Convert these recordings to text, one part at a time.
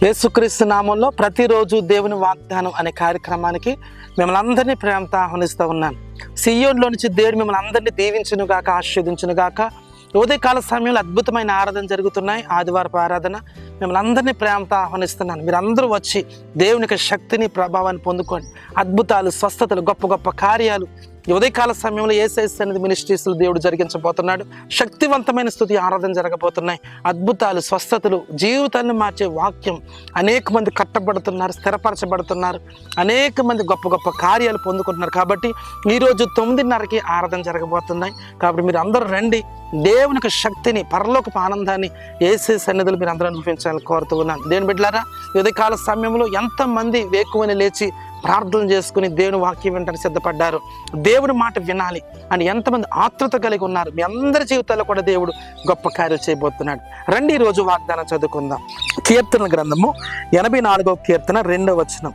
యేసుక్రీస్తు నామంలో ప్రతిరోజు దేవుని వాగ్దానం అనే కార్యక్రమానికి మిమ్మల్ని అందరినీ ప్రేమతో ఆహ్వానిస్తూ ఉన్నాను. సియోన్లో నుంచి దేవుడు మిమ్మల్ని అందరినీ దీవించును గాక, ఆశీర్వదించును గాక. ఉదయకాల సమయంలో అద్భుతమైన ఆరాధన జరుగుతున్నాయి. ఆదివారపు ఆరాధన మిమ్మల్ని అందరినీ ప్రేమతో ఆహ్వానిస్తున్నాను. మీరందరూ వచ్చి దేవునికి శక్తిని, ప్రభావాన్ని పొందుకోండి. అద్భుతాలు, స్వస్థతలు, గొప్ప గొప్ప కార్యాలు ఈ ఉదయకాల సమయంలో యేసయ్య సన్నిధి మినిస్ట్రీస్లో దేవుడు జరిగించబోతున్నాడు. శక్తివంతమైన స్తుతి ఆరాధన జరగబోతున్నాయి. అద్భుతాలు, స్వస్థతలు, జీవితాన్ని మార్చే వాక్యం. అనేక మంది కట్టబడుతున్నారు, స్థిరపరచబడుతున్నారు. అనేక మంది గొప్ప గొప్ప కార్యాలు పొందుకుంటున్నారు. కాబట్టి ఈరోజు 9:30కి ఆరాధన జరగబోతున్నాయి. కాబట్టి మీరు అందరూ రండి. దేవునికి శక్తిని, పరలోకపు ఆనందాన్ని యేసయ్య సన్నిధిలో మీరు అందరూ అనుభవించాలని కోరుతూ ఉన్నాను. దేవుని బిడ్డలారా, ఉదయకాల సమయంలో ఎంతమంది వేకువని లేచి ప్రార్థన చేసుకుని దేవుని వాక్యం వెంటనే సిద్ధపడ్డారు. దేవుని మాట వినాలి అని ఎంతమంది ఆతృత కలిగి ఉన్నారు. మీ అందరి జీవితాల్లో కూడా దేవుడు గొప్ప కార్యాలు చేయబోతున్నాడు. రండి ఈరోజు వాగ్దానం చదువుకుందాం. కీర్తన గ్రంథము 84వ కీర్తన 2వ వచనం.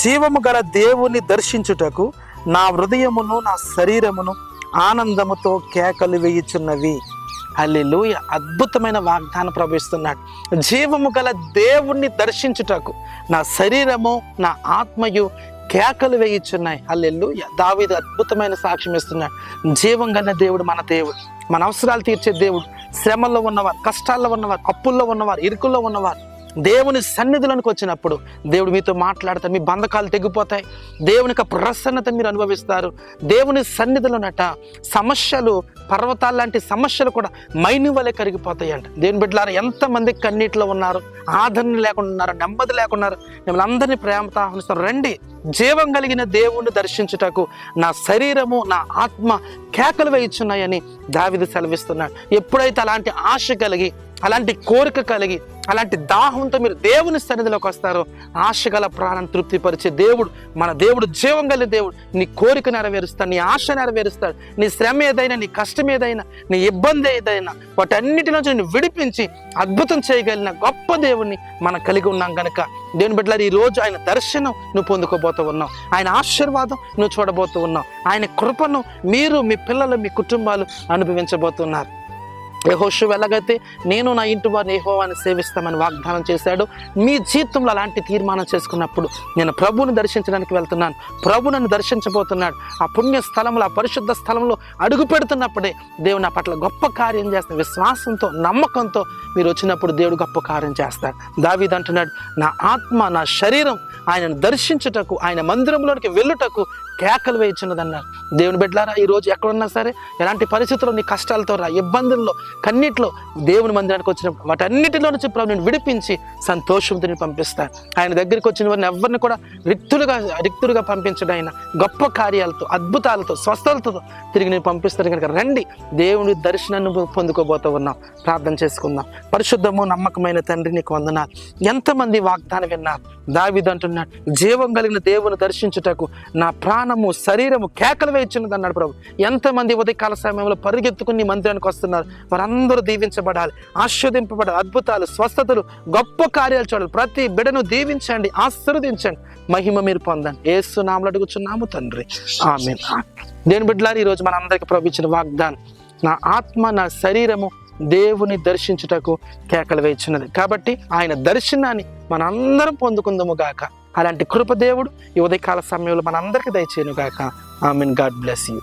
జీవము గల దేవుని దర్శించుటకు నా హృదయమును నా శరీరమును ఆనందముతో కేకలు వేయుచున్నవి. హల్లెలూయా. అద్భుతమైన వాగ్దానం ప్రవేశిస్తున్నాడు. జీవము గల దేవుణ్ణి దర్శించుటకు నా శరీరము నా ఆత్మయు కేకలు వేయుచున్నాయి. హల్లెలూయా. దావీదు అద్భుతమైన సాక్ష్యం ఇస్తున్నాడు. జీవం గల దేవుడు మన దేవుడు, మన అవసరాలు తీర్చే దేవుడు. శ్రమల్లో ఉన్నవారు, కష్టాల్లో ఉన్నవారు, అప్పుల్లో ఉన్నవారు, ఇరుకుల్లో ఉన్నవారు దేవుని సన్నిధిలోనికి వచ్చినప్పుడు దేవుడు మీతో మాట్లాడతారు. మీ బంధకాలు తెగిపోతాయి. దేవుని యొక్క ప్రసన్నత మీరు అనుభవిస్తారు. దేవుని సన్నిధిలోనట సమస్యలు, పర్వతాల లాంటి సమస్యలు కూడా మైని వలె కరిగిపోతాయి అంట. దేవుని బిడ్డలారా, ఎంతమంది కన్నీటిలో ఉన్నారు, ఆదరణ లేకుండా ఉన్నారు, నెమ్మది లేకున్నారు, మిమ్మల్ని అందరినీ ప్రేమతో ఆహ్వానిస్తారు. రండి. జీవం కలిగిన దేవుణ్ణి దర్శించుటకు నా శరీరము నా ఆత్మ కేకలు వేయుచున్నాయని దావీదు సెలవిస్తున్నాడు. ఎప్పుడైతే అలాంటి ఆశ కలిగి, అలాంటి కోరిక కలిగి, అలాంటి దాహంతో మీరు దేవుని సన్నిధిలోకి వస్తారో, ఆశ గల ప్రాణం తృప్తిపరిచే దేవుడు మన దేవుడు, జీవం గల దేవుడు నీ కోరిక నెరవేరుస్తాడు, నీ ఆశ నెరవేరుస్తాడు. నీ శ్రమ ఏదైనా, నీ కష్టం ఏదైనా, నీ ఇబ్బంది ఏదైనా వాటన్నిటిలోంచి నిన్ను విడిపించి అద్భుతం చేయగలిగిన గొప్ప దేవుణ్ణి మనం కలిగి ఉన్నాం కనుక దేవుని బిడ్డలారా, ఈ రోజు ఆయన దర్శనం నువ్వు పొందుకోబోతూ ఉన్నావు. ఆయన ఆశీర్వాదం నువ్వు చూడబోతూ ఉన్నావు. ఆయన కృపను మీరు, మీ పిల్లలు, మీ కుటుంబాలు అనుభవించబోతున్నారు. యెహోషువ ఎలాగైతే నేను నా ఇంటి వారిని యెహోవాని సేవిస్తామని వాగ్దానం చేశాడు, మీ జీవితంలో అలాంటి తీర్మానం చేసుకున్నప్పుడు నేను ప్రభువుని దర్శించడానికి వెళ్తున్నాను, ప్రభు నన్ను దర్శించబోతున్నాడు. ఆ పుణ్య స్థలంలో, ఆ పరిశుద్ధ స్థలంలో అడుగు పెడుతున్నప్పుడే దేవుడు నా పట్ల గొప్ప కార్యం చేస్తాడు. విశ్వాసంతో, నమ్మకంతో మీరు వచ్చినప్పుడు దేవుడు గొప్ప కార్యం చేస్తాడు. దావీదు అంటున్నాడు, నా ఆత్మ నా శరీరం ఆయనను దర్శించుటకు, ఆయన మందిరంలోనికి వెళ్ళుటకు కేకలు వేయుచున్నదన్నారు. దేవుని బిడ్డలారా, ఈరోజు ఎక్కడున్నా సరే, ఎలాంటి పరిస్థితుల్లో, నీ కష్టాలతో రా, ఇబ్బందుల్లో, కన్నీటిలో దేవుని మందిరానికి వచ్చినప్పుడు వాటన్నిటిలో నుంచి ప్రభు నేను విడిపించి సంతోషంతో నేను పంపిస్తాను. ఆయన దగ్గరికి వచ్చిన వారిని ఎవరిని కూడా రిక్తులుగా పంపించడం, ఆయన గొప్ప కార్యాలతో, అద్భుతాలతో, స్వస్థలతో తిరిగి నేను పంపిస్తాను కనుక రండి. దేవుని దర్శనాన్ని పొందుకోబోతూ ఉన్నాం. ప్రార్థన చేసుకుందాం. పరిశుద్ధము నమ్మకమైన తండ్రి, నీకు వందనాలు. ఎంతమంది వాగ్దానం విన్నారు. దావీదు అంటున్నాడు, జీవం కలిగిన దేవుని దర్శించుటకు నా ప్రాణము శరీరము కేకలు వేయుచున్నది అన్నాడు ప్రభు. ఎంతమంది ఉదయకాల సమయంలో పరిగెత్తుకుని మందిరానికి వస్తున్నారు. వారందరూ దీవించబడాలి, ఆశీర్వదింపబడాలి. అద్భుతాలు, స్వస్థతలు, గొప్ప కార్యాలు చూడాలి. ప్రతి బిడ్డను దీవించండి, ఆశీర్వదించండి. మహిమ మీరు పొందండి. యేసు నామములో అడుగుచున్నాము తండ్రి, ఆమేన్. దేవుని బిడ్డలారా, ఈరోజు మనందరికీ ప్రభు ఇచ్చిన వాగ్దానం, నా ఆత్మ నా శరీరము దేవుని దర్శించుటకు కేకలు వేయుచున్నది. కాబట్టి ఆయన దర్శనాన్ని మనందరం పొందుకుందాము గాక. అలాంటి కృప దేవుడు ఈ ఉదయకాల సమయంలో మనందరికీ దయచేయును గాక. ఆమేన్. God bless you.